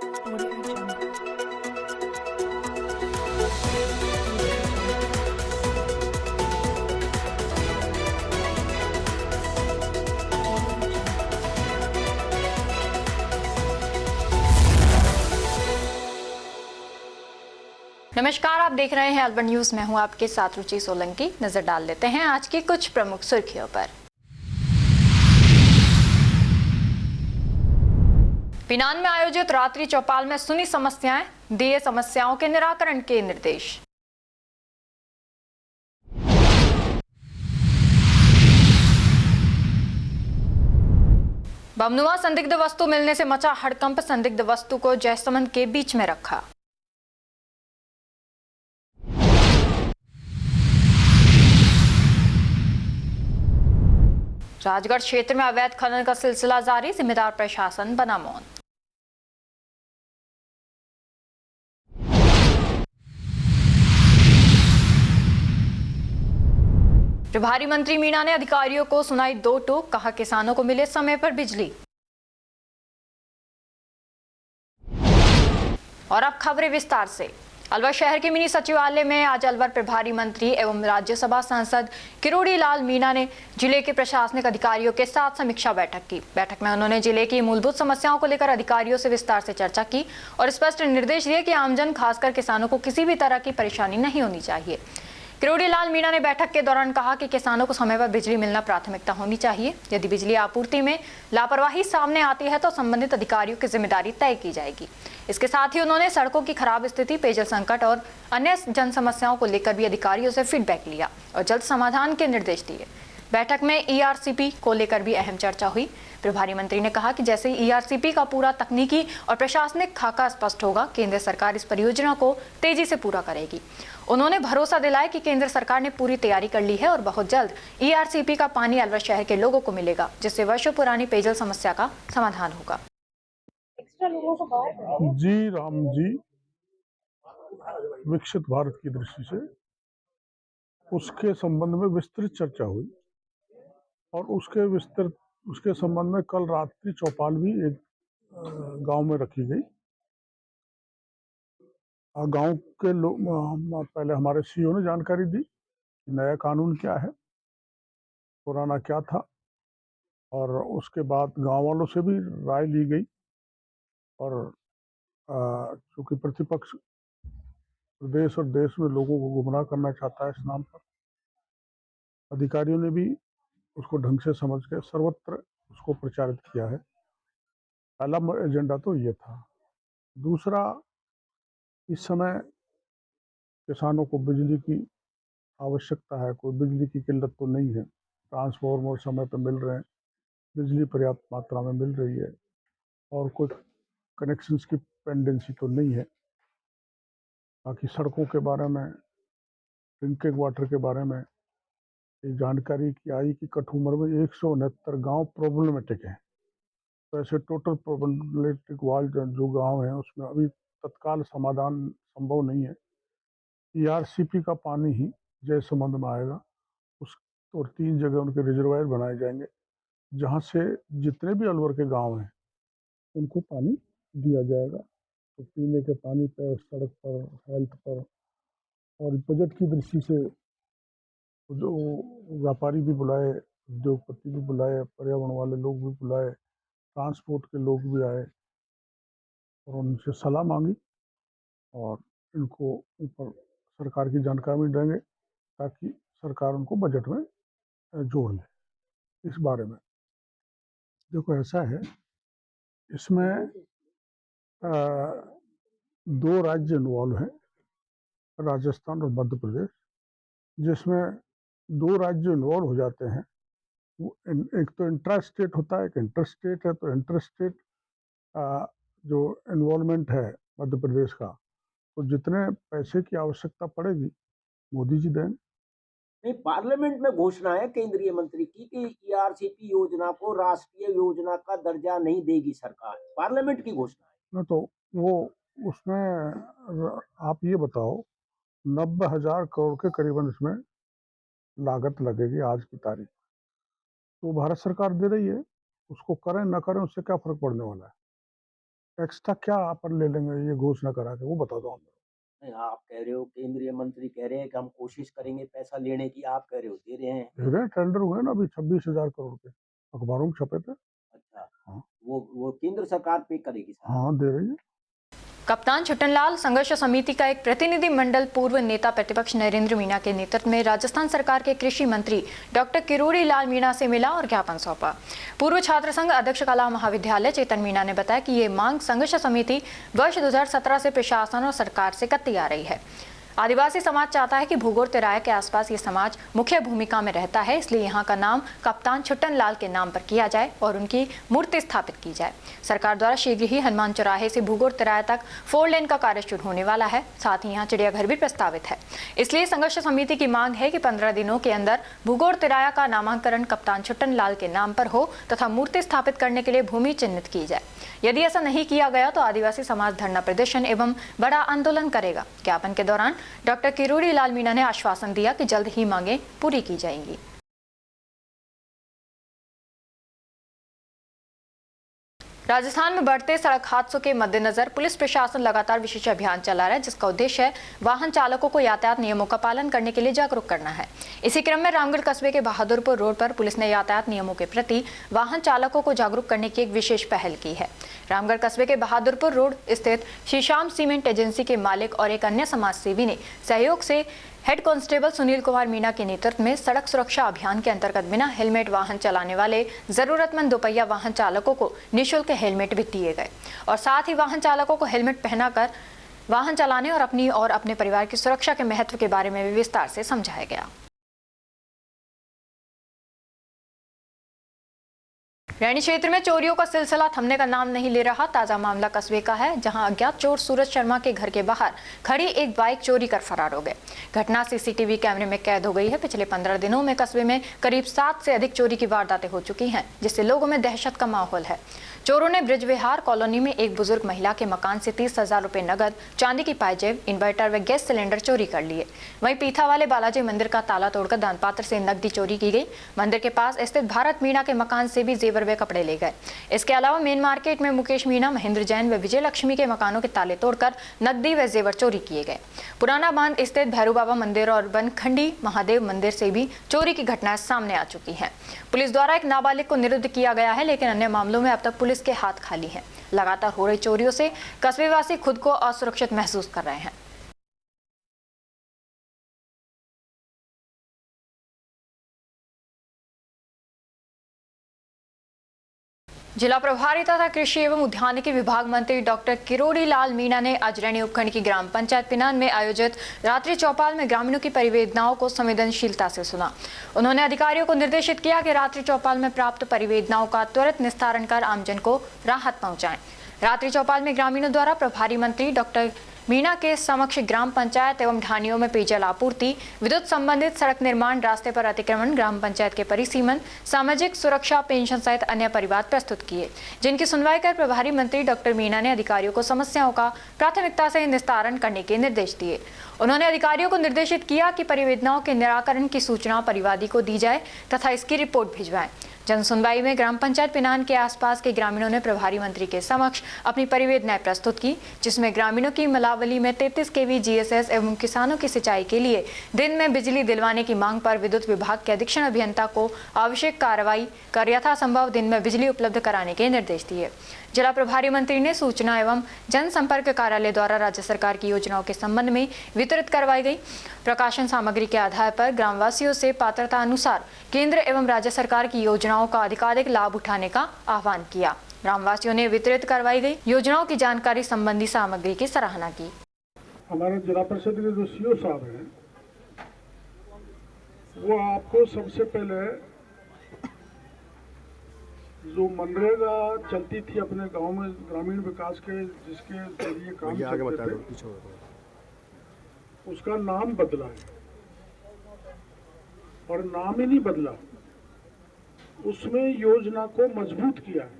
Audio Jungle. Audio Jungle. नमस्कार, आप देख रहे हैं अलवर न्यूज। मैं हूं आपके साथ रुचि सोलंकी। नजर डाल लेते हैं आज की कुछ प्रमुख सुर्खियों पर। पिनान में आयोजित रात्रि चौपाल में सुनी समस्याएं, दिए समस्याओं के निराकरण के निर्देश। बमनुआ संदिग्ध वस्तु मिलने से मचा हड़कंप, संदिग्ध वस्तु को जयसमंद के बीच में रखा। राजगढ़ क्षेत्र में अवैध खनन का सिलसिला जारी, जिम्मेदार प्रशासन बना मौन। प्रभारी मंत्री मीणा ने अधिकारियों को सुनाई दो टूक, कहा किसानों को मिले समय पर बिजली। और अब खबरें विस्तार से। अलवर शहर के मिनी सचिवालय में आज अलवर प्रभारी मंत्री एवं राज्यसभा सांसद किरोड़ी लाल मीणा ने जिले के प्रशासनिक अधिकारियों के साथ समीक्षा बैठक की। बैठक में उन्होंने जिले की मूलभूत समस्याओं को लेकर अधिकारियों से विस्तार से चर्चा की और स्पष्ट निर्देश दिए कि आमजन खासकर किसानों को किसी भी तरह की परेशानी नहीं होनी चाहिए। किरोड़ी लाल मीणा ने बैठक के दौरान कहा कि किसानों को समय पर बिजली मिलना प्राथमिकता होनी चाहिए। यदि बिजली आपूर्ति में लापरवाही सामने आती है तो संबंधित अधिकारियों की जिम्मेदारी तय की जाएगी। इसके साथ ही उन्होंने सड़कों की खराब स्थिति, पेयजल संकट और अन्य जन समस्याओं को लेकर भी अधिकारियों से फीडबैक लिया और जल्द समाधान के निर्देश दिए। बैठक में ईआरसीपी को लेकर भी अहम चर्चा हुई। प्रभारी मंत्री ने कहा कि जैसे ही ईआरसीपी का पूरा तकनीकी और प्रशासनिक खाका स्पष्ट होगा, केंद्र सरकार इस परियोजना को तेजी से पूरा करेगी। उन्होंने भरोसा दिलाया कि केंद्र सरकार ने पूरी तैयारी कर ली है और बहुत जल्द ईआरसीपी का पानी अलवर शहर के लोगों को मिलेगा, जिससे वर्षों पुरानी पेयजल समस्या का समाधान होगा। जी राम जी, विकसित भारत की दृष्टि से उसके संबंध में विस्तृत चर्चा हुई और उसके संबंध में कल रात्रि चौपाल भी एक गांव में रखी गई। गांव के लोग पहले हमारे सीईओ ने जानकारी दी कि नया कानून क्या है, पुराना क्या था, और उसके बाद गांव वालों से भी राय ली गई। और चूंकि प्रतिपक्ष प्रदेश और देश में लोगों को गुमराह करना चाहता है, इस नाम पर अधिकारियों ने भी उसको ढंग से समझ के सर्वत्र उसको प्रचारित किया है। पहला एजेंडा तो ये था। दूसरा, इस समय किसानों को बिजली की आवश्यकता है, कोई बिजली की किल्लत तो नहीं है। ट्रांसफार्मर समय पर मिल रहे हैं, बिजली पर्याप्त मात्रा में मिल रही है और कोई कनेक्शंस की पेंडेंसी तो नहीं है। बाकी सड़कों के बारे में, ड्रिंकिंग वाटर के बारे में एक जानकारी की आई कि कठुमर में 169 गांव प्रॉब्लमेटिक हैं। तो ऐसे टोटल प्रॉब्लमेटिक वाले जो गांव हैं उसमें अभी तत्काल समाधान संभव नहीं है। ईआरसीपी का पानी ही जयसमंद में आएगा उस, और 3 जगह उनके रिजर्वायर बनाए जाएंगे जहां से जितने भी अलवर के गांव हैं उनको पानी दिया जाएगा। तो पीने के पानी पर, सड़क पर, हेल्थ पर, और बजट की दृष्टि से जो व्यापारी भी बुलाए, उद्योगपति भी बुलाए, पर्यावरण वाले लोग भी बुलाए, ट्रांसपोर्ट के लोग भी आए और उनसे सलाह मांगी और इनको ऊपर सरकार की जानकारी देंगे ताकि सरकार उनको बजट में जोड़ ले। इस बारे में देखो, ऐसा है, इसमें 2 राज्य इन्वॉल्व हैं, राजस्थान और मध्य प्रदेश। जिसमें 2 राज्य इन्वॉल्व हो जाते हैं, एक तो इंट्रा स्टेट होता है, एक इंटर स्टेट है। तो इंटर स्टेट जो इन्वॉल्वमेंट है मध्य प्रदेश का, तो जितने पैसे की आवश्यकता पड़ेगी मोदी जी देंगे। नहीं, पार्लियामेंट में घोषणा है केंद्रीय मंत्री की कि ईआरसीपी योजना को राष्ट्रीय योजना का दर्जा नहीं देगी सरकार। पार्लियामेंट की घोषणा है। न तो वो उसमें आप ये बताओ, 90,000 करोड़ के करीबन इसमें लागत लगेगी आज की तारीख। तो भारत सरकार दे रही है, उसको करें ना करें उससे क्या फर्क पड़ने वाला है। एक्स्ट्रा क्या अपन ले लेंगे ये घोषणा करा के, वो बता दो हमें। नहीं, आप कह रहे हो, केंद्रीय मंत्री कह रहे हैं कि हम कोशिश करेंगे पैसा लेने की, आप कह रहे हो दे रहे हैं। दे रहे हैं, टेंडर हुए ना अभी 26,000 करोड़ के, अखबारों में छपे थे। अच्छा, हाँ वो केंद्र सरकार पे करेगी सारा। हाँ दे रही है। कप्तान छुट्टनलाल संघर्ष समिति का एक प्रतिनिधि मंडल पूर्व नेता प्रतिपक्ष नरेंद्र मीणा के नेतृत्व में राजस्थान सरकार के कृषि मंत्री डॉक्टर किरोड़ी लाल मीणा से मिला और ज्ञापन सौंपा। पूर्व छात्र संघ अध्यक्ष कला महाविद्यालय चेतन मीणा ने बताया कि ये मांग संघर्ष समिति वर्ष 2017 से प्रशासन और सरकार से करती आ रही है। आदिवासी समाज चाहता है कि भूगोर तिराया के आसपास ये समाज मुख्य भूमिका में रहता है, इसलिए यहाँ का नाम कप्तान छुट्टनलाल के नाम पर किया जाए और उनकी मूर्ति स्थापित की जाए। सरकार द्वारा शीघ्र ही हनुमान चौराहे से भूगोर तिराया तक 4 लेन का कार्य शुरू होने वाला है। साथ ही यहाँ चिड़ियाघर भी प्रस्तावित है। इसलिए संघर्ष समिति की मांग है कि 15 दिनों के अंदर भूगोर तिराया का नामांकन कप्तान छुट्टनलाल के नाम पर हो तथा मूर्ति स्थापित करने के लिए भूमि चिन्हित की जाए। यदि ऐसा नहीं किया गया तो आदिवासी समाज धरना प्रदर्शन एवं बड़ा आंदोलन करेगा। ज्ञापन के दौरान डॉक्टर किरोड़ी लाल मीणा ने आश्वासन दिया कि जल्द ही मांगें पूरी की जाएंगी। राजस्थान में बढ़ते सड़क हादसों के मद्देनजर पुलिस प्रशासन लगातार विशेष अभियान चला रहा है, जिसका उद्देश्य है वाहन चालकों को यातायात नियमों का पालन करने के लिए जागरूक करना है। इसी क्रम में रामगढ़ कस्बे के बहादुरपुर रोड पर पुलिस ने यातायात नियमों के प्रति वाहन चालकों को जागरूक करने की एक विशेष पहल की है। रामगढ़ कस्बे के बहादुरपुर रोड स्थित श्रीश्याम सीमेंट एजेंसी के मालिक और एक अन्य समाज सेवी ने सहयोग से हेड कांस्टेबल सुनील कुमार मीणा के नेतृत्व में सड़क सुरक्षा अभियान के अंतर्गत बिना हेलमेट वाहन चलाने वाले जरूरतमंद दोपहिया वाहन चालकों को निःशुल्क हेलमेट भी दिए गए और साथ ही वाहन चालकों को हेलमेट पहनाकर वाहन चलाने और अपने परिवार की सुरक्षा के महत्व के बारे में भी विस्तार से समझाया गया। रैनी क्षेत्र में चोरियों का सिलसिला थमने का नाम नहीं ले रहा। ताजा मामला कस्बे का है, जहां अज्ञात चोर सूरज शर्मा के घर के बाहर खड़ी एक बाइक चोरी कर फरार हो गए। घटना सीसीटीवी कैमरे में कैद हो गई है। पिछले 15 दिनों में कस्बे में करीब 7 से अधिक चोरी की वारदातें हो चुकी हैं, जिससे लोगों में दहशत का माहौल है। चोरों ने ब्रिजविहार कॉलोनी में एक बुजुर्ग महिला के मकान से 30,000 रुपए नगद, चांदी की पायजेब, इन्वर्टर व गैस सिलेंडर चोरी कर लिए। वहीं पीथा वाले बालाजी मंदिर का ताला तोड़कर दान पात्र से नकदी चोरी की गई। मंदिर के पास स्थित भारत मीणा के मकान से भी जेवर व कपड़े ले गए। इसके अलावा मेन मार्केट में मुकेश मीणा, महेंद्र जैन व विजय लक्ष्मी के मकानों के ताले तोड़कर नकदी व जेवर चोरी किए गए। पुराना बांध स्थित भैरू बाबा मंदिर और बनखंडी महादेव मंदिर से भी चोरी की घटनाएं सामने आ चुकी हैं। पुलिस द्वारा एक नाबालिग को निरुद्ध किया गया है, लेकिन अन्य मामलों में अब तक पुलिस के हाथ खाली हैं। लगातार हो रही चोरियों से कस्बेवासी खुद को असुरक्षित महसूस कर रहे हैं। जिला प्रभारी तथा कृषि एवं उद्यानिकी विभाग मंत्री डॉक्टर किरोड़ी लाल मीणा ने आज रैनी उपखंड की ग्राम पंचायत पिनान में आयोजित रात्रि चौपाल में ग्रामीणों की परिवेदनाओं को संवेदनशीलता से सुना। उन्होंने अधिकारियों को निर्देशित किया कि रात्रि चौपाल में प्राप्त परिवेदनाओं का त्वरित निस्तारण कर आमजन को राहत पहुंचाएं। रात्रि चौपाल में ग्रामीणों द्वारा प्रभारी मंत्री डॉक्टर मीणा के समक्ष ग्राम पंचायत एवं ढानियों में पेयजल आपूर्ति, विद्युत संबंधित सड़क निर्माण, रास्ते पर अतिक्रमण, ग्राम पंचायत के परिसीमन, सामाजिक सुरक्षा, पेंशन सहित अन्य परिवाद प्रस्तुत किए, जिनकी सुनवाई कर प्रभारी मंत्री डॉक्टर मीणा ने अधिकारियों को समस्याओं का प्राथमिकता से निस्तारण करने के निर्देश दिए। उन्होंने अधिकारियों को निर्देशित किया कि परिवेदनाओं के निराकरण की सूचना परिवादी को दी जाए तथा इसकी रिपोर्ट भिजवाएं। जन सुनवाई में ग्राम पंचायत पिनान के आसपास के ग्रामीणों ने प्रभारी मंत्री के समक्ष अपनी परिवेदनाएं प्रस्तुत की, जिसमें ग्रामीणों की मलावली में 33 केवी जीएसएस एवं किसानों की सिंचाई के लिए दिन में बिजली दिलवाने की मांग पर विद्युत विभाग के अधीक्षण अभियंता को आवश्यक कार्रवाई कर यथासंभव दिन में बिजली उपलब्ध कराने के निर्देश दिए। जिला प्रभारी मंत्री ने सूचना एवं जनसंपर्क कार्यालय द्वारा राज्य सरकार की योजनाओं के संबंध में वितरित करवाई गई प्रकाशन सामग्री के आधार पर ग्रामवासियों से पात्रता अनुसार केंद्र एवं राज्य सरकार की योजनाओं का अधिकाधिक लाभ उठाने का आह्वान किया। ग्रामवासियों ने वितरित करवाई गई योजनाओं की जानकारी संबंधी सामग्री की सराहना की। हमारे जिला परिषद के जो सीओ साहब हैं, वो आपको सबसे पहले जो मनरेगा चलती थी अपने गांव में, ग्रामीण विकास के जिसके जरिए काम चलते थे, उसका नाम बदला है और नाम ही नहीं बदला, उसमें योजना को मजबूत किया है,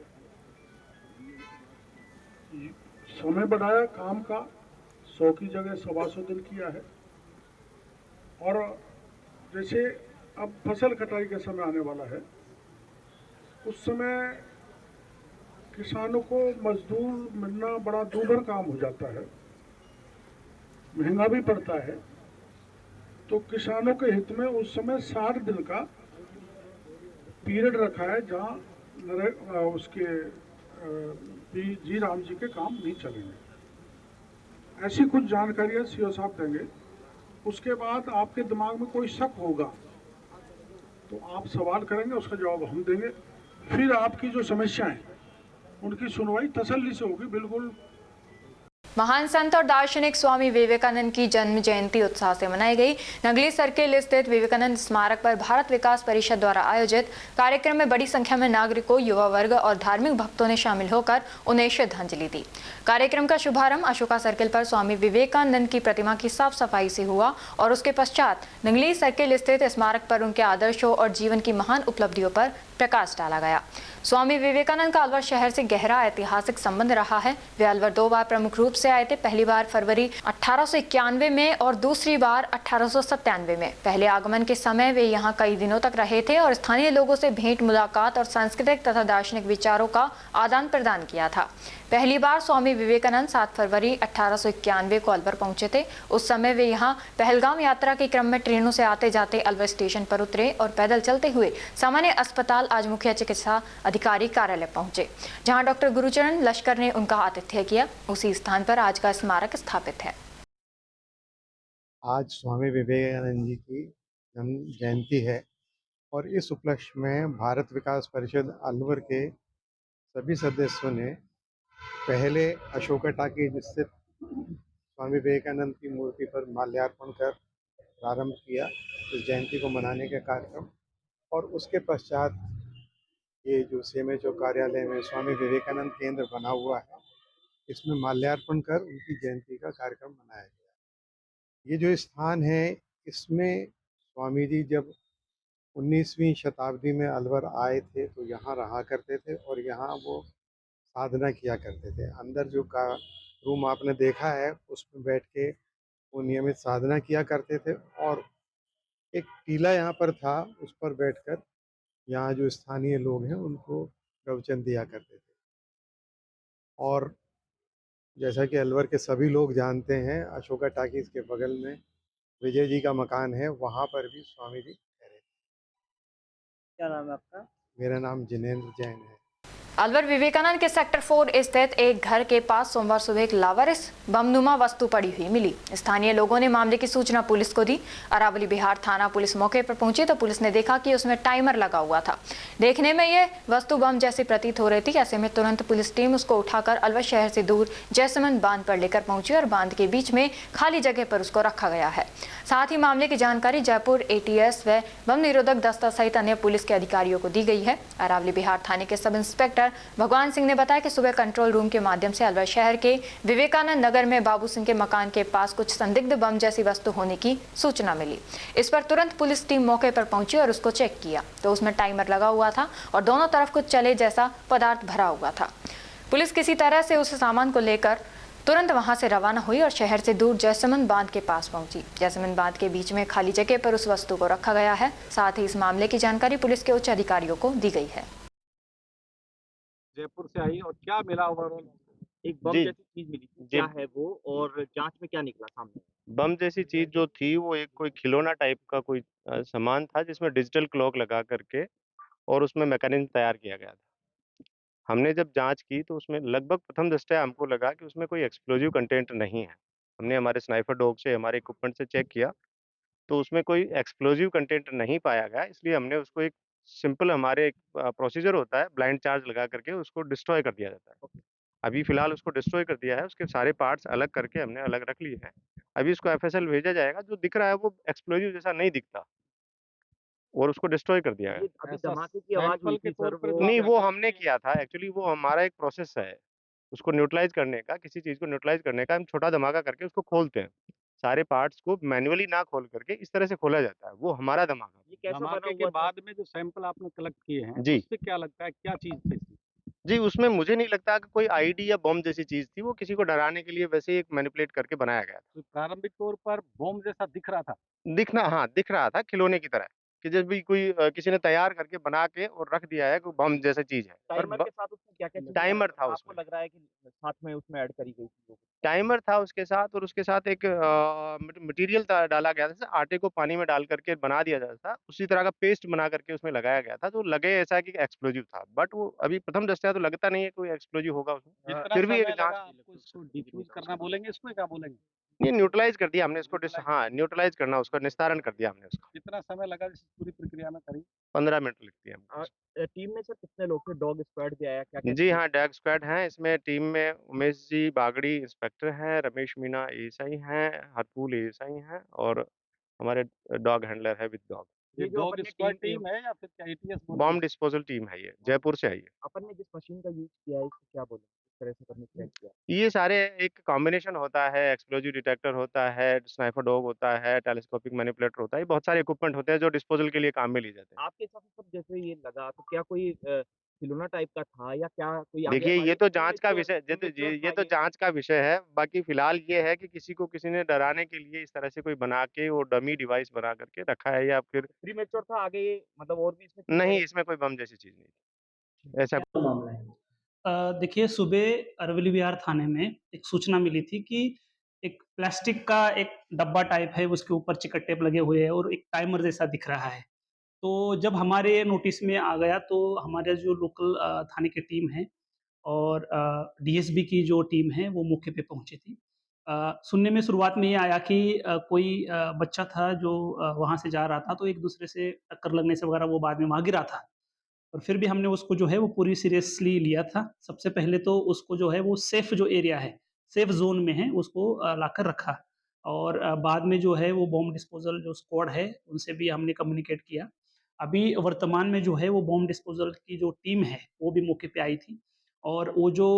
समय बढ़ाया काम का, 100 की जगह 125 दिन किया है। और जैसे अब फसल कटाई का समय आने वाला है, उस समय किसानों को मजदूर मिलना बड़ा दूभर काम हो जाता है, महंगा भी पड़ता है। तो किसानों के हित में उस समय 60 दिन का पीरियड रखा है जहां उसके जी राम जी के काम नहीं चलेंगे। ऐसी कुछ जानकारियां सीओ साहब देंगे। उसके बाद आपके दिमाग में कोई शक होगा तो आप सवाल करेंगे, उसका जवाब हम देंगे। फिर आपकी जो समस्याएं उनकी सुनवाई तसल्ली से होगी। बिल्कुल। महान संत और दार्शनिक स्वामी विवेकानंद की जन्म जयंती उत्साह से मनाई गई। नगली सर्किल स्थित विवेकानंद स्मारक पर भारत विकास परिषद द्वारा आयोजित कार्यक्रम में बड़ी संख्या में नागरिकों, युवा वर्ग और धार्मिक भक्तों ने शामिल होकर उन्हें श्रद्धांजलि दी। कार्यक्रम का शुभारंभ अशोका सर्किल पर स्वामी विवेकानंद की प्रतिमा की साफ सफाई से हुआ और उसके पश्चात नगली सर्किल स्थित स्मारक पर उनके आदर्शों और जीवन की महान उपलब्धियों पर प्रकाश डाला गया। स्वामी विवेकानंद का अलवर शहर से गहरा ऐतिहासिक संबंध रहा है। वे अलवर 2 बार प्रमुख रूप से आए थे, पहली बार फरवरी 1891 में और दूसरी बार 1897 में। पहले आगमन के समय वे यहाँ कई दिनों तक रहे थे और स्थानीय लोगों से भेंट मुलाकात और सांस्कृतिक तथा दार्शनिक विचारों का आदान प्रदान किया था। पहली बार स्वामी विवेकानंद 7 फरवरी 1891 को अलवर पहुंचे थे। उस समय वे यहाँ पहलगाम यात्रा के क्रम में ट्रेनों से आते जाते अलवर स्टेशन पर उतरे और पैदल चलते हुए सामान्य अस्पताल आज मुख्य चिकित्सा अधिकारी कार्यालय पहुंचे, जहां डॉक्टर गुरुचरण लश्कर ने उनका आतिथ्य किया। उसी स्थान पर आज का स्मारक स्थापित है। आज स्वामी विवेकानंद जी की जन्म जयंती है और इस उपलक्ष्य में भारत विकास परिषद अलवर के सभी सदस्यों ने पहले अशोका टाकीज स्थित स्वामी विवेकानंद की मूर्ति पर माल्यार्पण कर प्रारंभ किया इस जयंती को मनाने का कार्यक्रम। और उसके पश्चात ये जो सीएमएचओ कार्यालय में स्वामी विवेकानंद केंद्र बना हुआ है, इसमें माल्यार्पण कर उनकी जयंती का कार्यक्रम मनाया गया। ये जो स्थान है, इसमें स्वामी जी जब 19वीं शताब्दी में अलवर आए थे तो यहाँ रहा करते थे और यहाँ वो साधना किया करते थे। अंदर जो का रूम आपने देखा है उसमें बैठ के वो नियमित साधना किया करते थे और एक टीला यहाँ पर था, उस पर बैठकर यहाँ जो स्थानीय लोग हैं उनको प्रवचन दिया करते थे। और जैसा कि अलवर के सभी लोग जानते हैं, अशोका टाकीज के बगल में विजय जी का मकान है, वहाँ पर भी स्वामी जी ठहरे थे। क्या नाम है आपका? मेरा नाम जिनेंद्र जैन है। अलवर विवेकानंद के सेक्टर 4 स्थित एक घर के पास सोमवार सुबह एक लावारिस बमनुमा वस्तु पड़ी हुई मिली। स्थानीय लोगों ने मामले की सूचना पुलिस को दी। अरावली बिहार थाना पुलिस मौके पर पहुंची तो पुलिस ने देखा कि उसमें टाइमर लगा हुआ था। देखने में यह वस्तु बम जैसी प्रतीत हो रही थी। ऐसे में तुरंत पुलिस टीम उसको उठाकर अलवर शहर से दूर जयसमंद बांध पर लेकर पहुंची और बांध के बीच में खाली जगह पर उसको रखा गया है। साथ ही मामले की जानकारी जयपुर ATS व बम निरोधक दस्ता सहित अन्य पुलिस के अधिकारियों को दी गई है। अरावली बिहार थाने के सब इंस्पेक्टर भगवान सिंह ने बताया कि सुबह कंट्रोल रूम के माध्यम से अलवर शहर के विवेकानंद नगर में बाबू सिंह के मकान के पास कुछ संदिग्ध बम जैसी वस्तु होने की सूचना मिली। इस पर तुरंत पुलिस टीम मौके पर पहुंची और उसको चेक किया तो उसमें टाइमर लगा हुआ था और दोनों तरफ कुछ चले जैसा पदार्थ भरा हुआ था। पुलिस किसी तरह से उस सामान को लेकर तुरंत वहां से रवाना हुई और शहर से दूर जयसमंद बांध के पास पहुंची। जयसमंद बांध के बीच में खाली जगह पर उस वस्तु को रखा गया है। साथ ही इस मामले की जानकारी पुलिस के उच्च अधिकारियों को दी गई है। जयपुर से आई और क्या मिला ओवरऑल? एक बम जी जैसी चीज मिली थी, जी क्या है वो और जांच में क्या निकला सामने? बम जैसी चीज जो थी वो एक कोई खिलौना टाइप का कोई सामान था जिसमें डिजिटल क्लॉक लगा करके और उसमें मैकेनिज्म तैयार किया गया था। हमने जब जांच की तो उसमें लगभग प्रथम दृष्टया हमको लगा कि उसमें कोई एक्सप्लोजिव कंटेंट नहीं है। हमने हमारे स्नाइपर डॉग से, हमारे इक्विपमेंट से चेक किया तो उसमें कोई एक्सप्लोजिव कंटेंट नहीं पाया गया। इसलिए हमने उसको एक सिंपल हमारे एक प्रोसीजर होता है, ब्लाइंड चार्ज लगा करके उसको डिस्ट्रॉय कर दिया जाता है। अभी फिलहाल उसको डिस्ट्रॉय कर दिया है, उसके सारे पार्ट्स अलग करके हमने अलग रख लिए हैं। अभी इसको FSL भेजा जाएगा। जो दिख रहा है वो एक्सप्लोजिव जैसा नहीं दिखता और उसको डिस्ट्रॉय कर दिया है। ये अभी ऐसा धमाके की आवाज सैंपल हुई के थी तौर सर, पर वो नहीं, क्या वो क्या हमने किया था एक्चुअली। वो हमारा एक प्रोसेस है उसको न्यूट्रलाइज करने का, किसी चीज को न्यूट्रलाइज करने का। हम छोटा धमाका करके उसको खोलते हैं, सारे पार्ट्स को मैन्युअली ना खोल करके इस तरह से खोला जाता है। वो हमारा धमाका है। ये कैसा बना धमाके के हुआ था? बाद में जो सैंपल आपने कलेक्ट किए हैं, जी उससे क्या लगता है क्या चीज थी इसमें? जी, उसमें मुझे नहीं लगता कि कोई आईडी या बम जैसी चीज थी। वो किसी को डराने के लिए वैसे ही एक मैनिपुलेट करके बनाया गया था। तो प्रारंभिक तौर पर बम जैसा दिख रहा था। दिखना, हाँ, दिख रहा था खिलौने की तरह। कि जब भी कोई किसी ने तैयार करके बना के और रख दिया है कोई बम जैसा चीज है। टाइमर के साथ उसमें क्या-क्या चीज़ें टाइमर ऐड था आपको उसमें। लग रहा है कि साथ में उसमें ऐड करी गई चीज़ों को? टाइमर था उसके साथ, और उसके साथ एक मटेरियल डाला गया था, जैसे आटे को पानी में डाल करके बना दिया जाता था, उसी तरह का पेस्ट बना करके उसमें लगाया गया था, तो लगे ऐसा कि एक्सप्लोजिव था, बट वो अभी प्रथम दृष्टया तो लगता नहीं है कोई एक्सप्लोजिव होगा उसमें। जितना फिर भी समय एक लगा जांच आपको इसको डिफ्यूज करना बोलेंगे इसको या क्या बोलेंगे? नहीं, न्यूट्रलाइज कर दिया हमने इसको, हाँ न्यूट्रलाइज करना, उसका निस्तारण कर दिया हमने उसको। कितना समय लगा इस पूरी प्रक्रिया में करीब? 15 मिनट लगती है हमको। टीम में सर कितने लोग थे? डॉग स्क्वाड भी आया, क्या-क्या जी हाँ, डॉग स्क्वाड हैं इसमें। टीम में उमेश जी बागड़ी इंस्पेक्टर हैं, रमेश मीणा एएसआई हैं, हरपुल एएसआई हैं, और हमारे डॉग हैंडलर है विद डॉग। ये जो डॉग अपन ने स्क्वाड टीम टीम है या फिर क्या एटीएस बोल बॉम्ब डिस्पोजल टीम है ये, जयपुर से आई है। अपन ने जिस मशीन का यूज़ किया है, इसको क्या बोलेंगे? किस तरह से करने की ट्राई किया? ये सारे एक कॉम्बिनेशन होता है, एक्सप्लोजिव डिटेक्टर होता है, स्नाइपर डॉग होता है, टेलीस्कोपिक मैनिपुलेटर होता है, ये बहुत सारे इक्विपमेंट होते हैं जो डिस्पोजल के लिए काम में लिए जाते हैं। आपके हिसाब से सर जैसे ये लगा तो क्या कोई खिलौना टाइप का था या क्या कोई आगे देखिए, ये हमारे तो जांच का विषय, इमेच्योर ये था तो जांच का विषय है। बाकी फिलहाल ये है कि किसी को किसी ने डराने के लिए इस तरह से कोई बना के वो डमी डिवाइस बना करके रखा है, या फिर प्रीमेच्योर था आगे मतलब और भी इसमें चीज़ें नहीं, रही? इसमें कोई बम जैसी चीज नहीं थी। ऐसा मामला है? देखिए सुबह अरवली विहार थाने में एक सूचना मिली थी कि एक प्लास्टिक का एक डब्बा टाइप है, उसके ऊपर चिकट टेप लगे हुए हैं और एक टाइमर जैसा दिख रहा है। तो जब हमारे नोटिस में आ गया तो हमारे जो लोकल थाने की टीम है और डीएसबी की जो टीम है वो मौके पे पहुंची थी। सुनने में शुरुआत में ये आया कि कोई बच्चा था जो वहाँ से जा रहा था, तो एक दूसरे से टक्कर लगने से वगैरह वो बाद में वहाँ गिरा था। और फिर भी हमने उसको जो है वो पूरी सीरियसली लिया था। सबसे पहले तो उसको जो है वो सेफ जो एरिया है, सेफ ज़ोन में है, उसको लाकर रखा और बाद में जो है वो बॉम्ब डिस्पोज़ल जो स्क्वाड है, उनसे भी हमने कम्युनिकेट किया। अभी वर्तमान में जो है वो बॉम्ब डिस्पोज़ल की जो टीम है, वो भी मौके पे आई थी और वो जो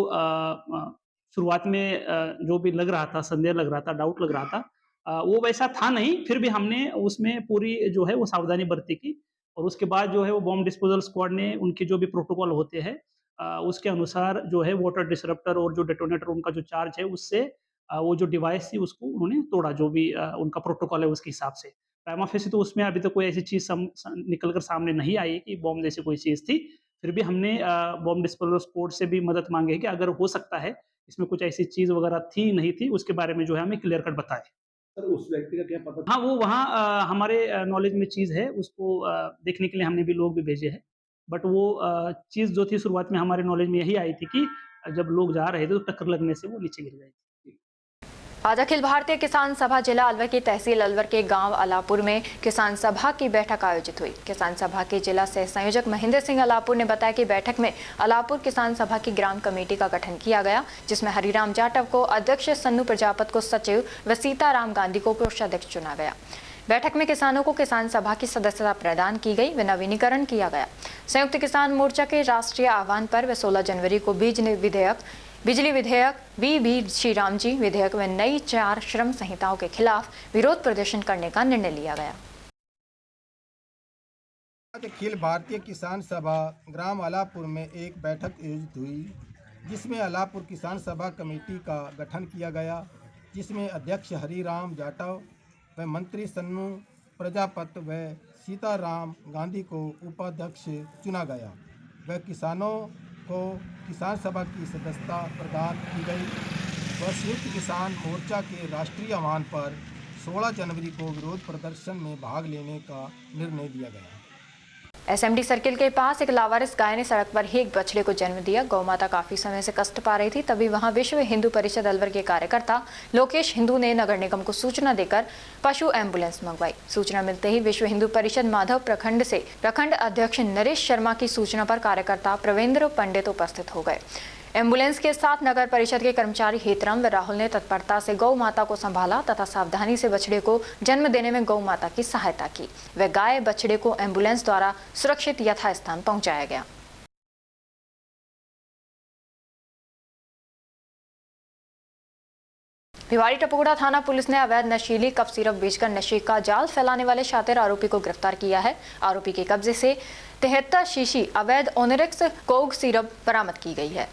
शुरुआत में जो भी लग रहा था, संदेह लग रहा था, डाउट लग रहा था, वो वैसा था नहीं, फिर भी हमने उसमें पूरी जो है वो सावधानी बरती की और उसके बाद जो है वो बॉम्ब डिस्पोजल स्क्वाड ने उनके जो भी प्रोटोकॉल होते हैं उसके अनुसार जो है वाटर डिसरप्टर और जो डेटोनेटर उनका जो चार्ज है उससे वो जो डिवाइस थी उसको उन्होंने तोड़ा, जो भी उनका प्रोटोकॉल है उसके हिसाब से। प्राइमा फेसी तो उसमें अभी तक कोई ऐसी चीज़ निकल कर सामने नहीं आई कि बॉम्ब जैसी कोई चीज़ थी। फिर भी हमने बॉम्ब डिस्पोजल स्क्वाड से भी मदद मांगी है कि अगर हो सकता है इसमें कुछ ऐसी चीज़ वगैरह थी, नहीं थी, उसके बारे में जो है हमें क्लियर कट बताएँ। सर उस व्यक्ति का क्या पता? हाँ, वो वहाँ हमारे नॉलेज में चीज़ है, उसको देखने के लिए हमने भी लोग भी भेजे हैं। बट वो चीज़ जो थी शुरुआत में हमारे नॉलेज में यही आई थी कि जब लोग जा रहे थे तो टक्कर लगने से वो नीचे गिर गए थे। आज अखिल भारतीय किसान सभा जिला अलवर की तहसील अलवर के गांव अलापुर में किसान सभा की बैठक आयोजित हुई। किसान सभा के जिला सह संयोजक महेंद्र सिंह अलापुर ने बताया कि बैठक में अलापुर किसान सभा की ग्राम कमेटी का गठन किया गया, जिसमें हरिराम जाटव को अध्यक्ष, सन्नू प्रजापत को सचिव व सीताराम गांधी को कोषाध्यक्ष चुना गया। बैठक में किसानों को किसान सभा की सदस्यता प्रदान की गई व नवीनीकरण किया गया। संयुक्त किसान मोर्चा के राष्ट्रीय आह्वान पर व 16 जनवरी को बिजली विधेयक, वी श्रीराम जी विधेयक व नई 4 श्रम संहिताओं के खिलाफ विरोध प्रदर्शन करने का निर्णय लिया गया। अखिल भारतीय किसान सभा ग्राम अलापुर में एक बैठक आयोजित हुई, जिसमें अलापुर किसान सभा कमेटी का गठन किया गया, जिसमें अध्यक्ष हरिराम जाटव व मंत्री सन्नू प्रजापत व सीताराम गांधी को उपाध्यक्ष चुना गया। वह किसानों को किसान सभा की सदस्यता प्रदान की गई व संयुक्त किसान मोर्चा के राष्ट्रीय आह्वान पर 16 जनवरी को विरोध प्रदर्शन में भाग लेने का निर्णय लिया गया। एसएमडी सर्किल के पास एक लावारिस गाय ने सड़क पर ही एक बछड़े को जन्म दिया। गौ माता काफी समय से कष्ट पा रही थी, तभी वहां विश्व हिंदू परिषद अलवर के कार्यकर्ता लोकेश हिंदू ने नगर निगम को सूचना देकर पशु एम्बुलेंस मंगवाई। सूचना मिलते ही विश्व हिंदू परिषद माधव प्रखंड से प्रखंड अध्यक्ष नरेश शर्मा की सूचना पर कार्यकर्ता प्रवेंद्र पंडित उपस्थित हो गए। एम्बुलेंस के साथ नगर परिषद के कर्मचारी हेतराम व राहुल ने तत्परता से गौ माता को संभाला तथा सावधानी से बछड़े को जन्म देने में गौ माता की सहायता की। व गाय बछड़े को एम्बुलेंस द्वारा सुरक्षित यथास्थान पहुंचाया गया। भिवाड़ी टपुगड़ा थाना पुलिस ने अवैध नशीली कप सिरप बेचकर नशे का जाल फैलाने वाले शातिर आरोपी को गिरफ्तार किया है। आरोपी के कब्जे से 73 शीशी अवैध ओनेरिक्स कोग सिरप बरामद की गई है।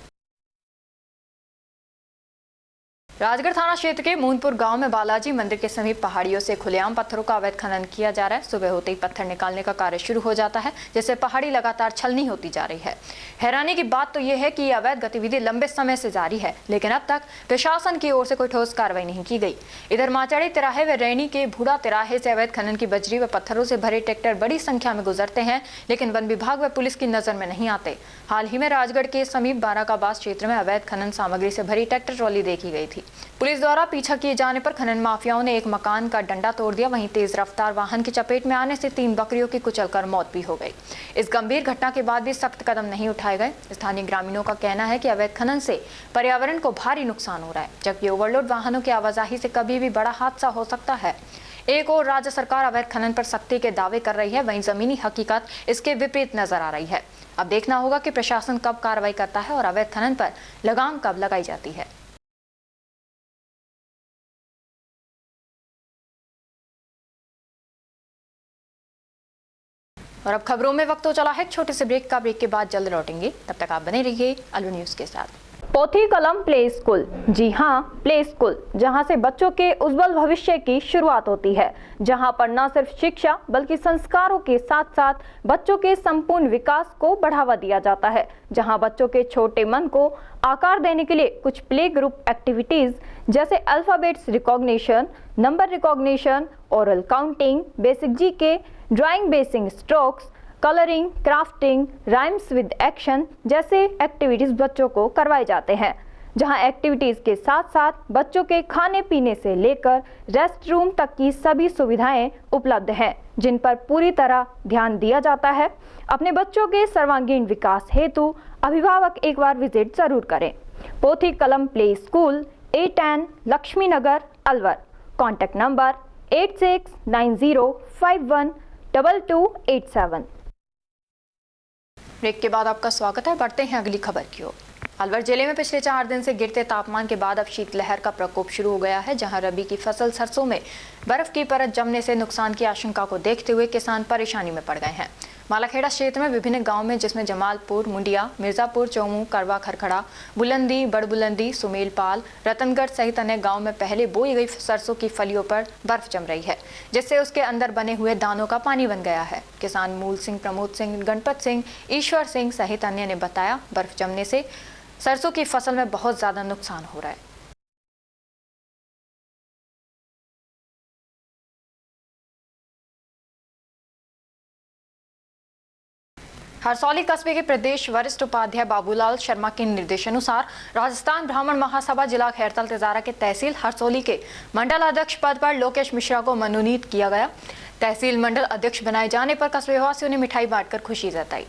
राजगढ़ थाना क्षेत्र के मूनपुर गांव में बालाजी मंदिर के समीप पहाड़ियों से खुलेआम पत्थरों का अवैध खनन किया जा रहा है। सुबह होते ही पत्थर निकालने का कार्य शुरू हो जाता है, जिससे पहाड़ी लगातार छलनी होती जा रही है। हैरानी की बात तो यह है कि यह अवैध गतिविधि लंबे समय से जारी है, लेकिन अब तक प्रशासन की ओर से कोई ठोस कार्रवाई नहीं की गई। इधर माचाड़ी तिराहे व रैनी के भूड़ा तिराहे से अवैध खनन की बजरी व पत्थरों से भरे ट्रैक्टर बड़ी संख्या में गुजरते हैं, लेकिन वन विभाग व पुलिस की नजर में नहीं आते। हाल ही में राजगढ़ के समीप बाराकाबास क्षेत्र में अवैध खनन सामग्री से भरी ट्रैक्टर ट्रॉली देखी गई थी। पुलिस द्वारा पीछा किए जाने पर खनन माफियाओं ने एक मकान का डंडा तोड़ दिया। वहीं तेज रफ्तार वाहन की चपेट में आने से 3 बकरियों की कुचलकर मौत भी हो गई। इस गंभीर घटना के बाद भी सख्त कदम नहीं उठाए गए। स्थानीय ग्रामीणों का कहना है कि अवैध खनन से पर्यावरण को भारी नुकसान हो रहा है, जबकि ओवरलोड वाहनों की आवाजाही से कभी भी बड़ा हादसा हो सकता है। एक और राज्य सरकार अवैध खनन पर सख्ती के दावे कर रही है, वहीं जमीनी हकीकत इसके विपरीत नजर आ रही है। अब देखना होगा कि प्रशासन कब कार्रवाई करता है और अवैध खनन पर लगाम कब लगाई जाती है। और अब खबरों में वक्त हो चला है छोटे से ब्रेक का। ब्रेक के बाद जल्द लौटेंगे, तब तक आप बने रहिए अलवर न्यूज के साथ। पोथी कलम प्ले स्कूल, जी हाँ प्ले स्कूल, जहाँ से बच्चों के उज्जवल भविष्य की शुरुआत होती है, जहाँ पर न सिर्फ शिक्षा बल्कि संस्कारों के साथ साथ बच्चों के संपूर्ण विकास को बढ़ावा दिया जाता है, जहाँ बच्चों के छोटे मन को आकार देने के लिए कुछ प्ले ग्रुप एक्टिविटीज जैसे alphabets recognition, number recognition, oral counting, basic GK, drawing basic strokes, colouring, crafting, rhymes with action जैसे एक्टिविटीज बच्चों को करवाए जाते हैं, जहां एक्टिविटीज के साथ साथ बच्चों के खाने पीने से लेकर रेस्ट रूम तक की सभी सुविधाएं उपलब्ध हैं, जिन पर पूरी तरह ध्यान दिया जाता है। अपने बच्चों के सर्वांगीण विकास हेतु अभिभावक एक बार विजिट जरूर करें। Pothi Kalam play school, A10 Lakshmi Nagar, Alwar. Contact number 8690512287। Break के बाद आपका स्वागत है। बढ़ते हैं अगली खबर की ओर। अलवर जिले में पिछले 4 दिन से गिरते तापमान के बाद अब शीतलहर का प्रकोप शुरू हो गया है, जहां रबी की फसल सरसों में बर्फ की परत जमने से नुकसान की आशंका को देखते हुए किसान परेशानी में पड़ गए हैं। मालाखेड़ा क्षेत्र में विभिन्न गांव में, जिसमें जमालपुर, मुंडिया, मिर्जापुर, चौमू, करवा, खरखड़ा, बुलंदी, बड़बुलंदी, सुमेलपाल, रतनगढ़ सहित अन्य गांव में पहले बोई गई सरसों की फलियों पर बर्फ जम रही है, जिससे उसके अंदर बने हुए दानों का पानी बन गया है। किसान मूल सिंह, प्रमोद सिंह, गणपत सिंह, ईश्वर सिंह सहित अन्य ने बताया, बर्फ जमने से सरसों की फसल में बहुत ज्यादा नुकसान हो रहा है। हरसौली कस्बे के प्रदेश वरिष्ठ उपाध्याय बाबूलाल शर्मा के निर्देशानुसार राजस्थान ब्राह्मण महासभा जिला खैरताल तिजारा के तहसील हरसौली के मंडल अध्यक्ष पद पर लोकेश मिश्रा को मनोनीत किया गया। तहसील मंडल अध्यक्ष बनाए जाने पर कस्बे वासियों ने मिठाई बांटकर खुशी जताई।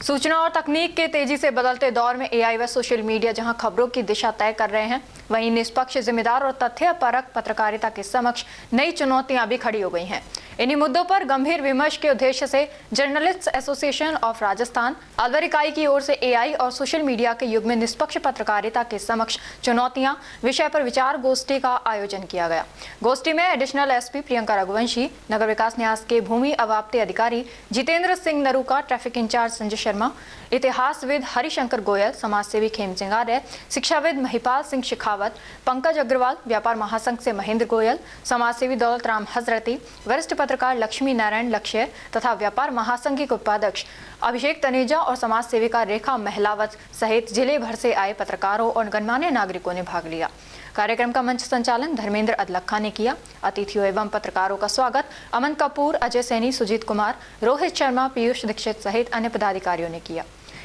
सूचना और तकनीक के तेजी से बदलते दौर में AI व सोशल मीडिया जहां खबरों की दिशा तय कर रहे हैं, वहीं निष्पक्ष, जिम्मेदार और तथ्यपरक पत्रकारिता के समक्ष नई चुनौतियां भी खड़ी हो गई हैं। इन्हीं मुद्दों पर गंभीर विमर्श के उद्देश्य से journalist association of Rajasthan Alwar इकाई की ओर से AI और सोशल मीडिया के युग में निष्पक्ष पत्रकारिता के समक्ष चुनौतियां विषय पर विचार गोष्ठी का आयोजन किया गया। गोष्ठी में एडिशनल SP प्रियंका रघुवंशी, नगर विकास न्यास के भूमि अवाप्ति अधिकारी जितेंद्र सिंह नरूका, ट्रैफिक इंचार्ज संजय शर्मा, इतिहासविद हरिशंकर गोयल, समाजसेवी खेम सिंह आर्य, शिक्षाविद महिपाल सिंह शेखावत, पंकज अग्रवाल, व्यापार महासंघ से महेंद्र गोयल, समाजसेवी दौलत राम हजरती, वरिष्ठ पत्रकार लक्ष्मी नारायण लक्ष्य तथा व्यापार महासंघ के उपाध्यक्ष अभिषेक तनेजा और समाज सेविका रेखा महलावत सहित जिले भर से आए पत्रकारों और गणमान्य नागरिकों ने भाग लिया। कार्यक्रम का मंच संचालन धर्मेंद्र अदलखा ने किया। अतिथियों एवं पत्रकारों का स्वागत अमन कपूर, अजय सैनी, सुजीत कुमार, रोहित शर्मा, पीयूष दीक्षित सहित अन्य पदाधिकारियों ने किया।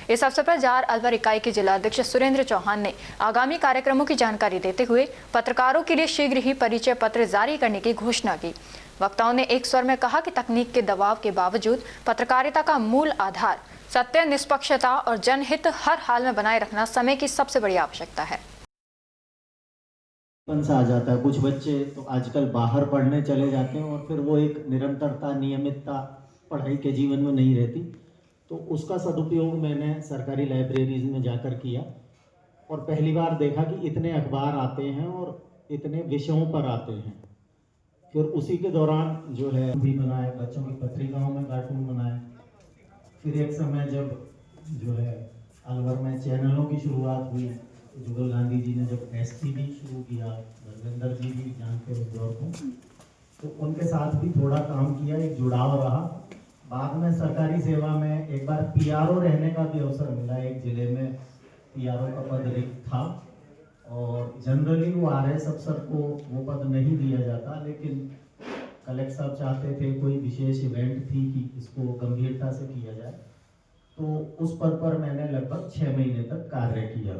इस अवसर पर जार अलवर इकाई के जिला अध्यक्ष सुरेंद्र चौहान ने आगामी कार्यक्रमों की जानकारी देते हुए पत्रकारों के लिए शीघ्र ही परिचय पत्र जारी करने की घोषणा की। वक्ताओं ने एक स्वर में कहा कि तकनीक के दबाव के बावजूद पत्रकारिता का मूल आधार सत्य, निष्पक्षता और जनहित हर हाल में बनाए रखना समय की सबसे बड़ी आवश्यकता है। सा आ जाता है। कुछ बच्चे तो आजकल बाहर पढ़ने चले जाते हैं और फिर वो एक निरंतरता, नियमितता पढ़ाई के जीवन में नहीं रहती, तो उसका सदुपयोग मैंने सरकारी लाइब्रेरीज में जाकर किया और पहली बार देखा कि इतने अखबार आते हैं और इतने विषयों पर आते हैं। फिर उसी के दौरान जो है भी बनाए, बच्चों की पत्रिकाओं में कार्टून बनाए। फिर एक समय जब जो है अलवर में चैनलों की शुरुआत हुई। जुगल गांधी जी ने जब STV शुरू किया, धर्मेंद्र जी भी जानते हैं दौर को, तो उनके साथ भी थोड़ा काम किया, एक जुड़ाव रहा। बाद में सरकारी सेवा में एक बार PRO रहने का भी अवसर मिला, एक जिले में PRO का पद रिक्त था और जनरली वो RS अफसर को वो पद नहीं दिया जाता, लेकिन कलेक्टर साहब चाहते थे कोई विशेष इवेंट थी कि इसको गंभीरता से किया जाए, तो उस पद पर मैंने लगभग 6 महीने तक कार्य किया।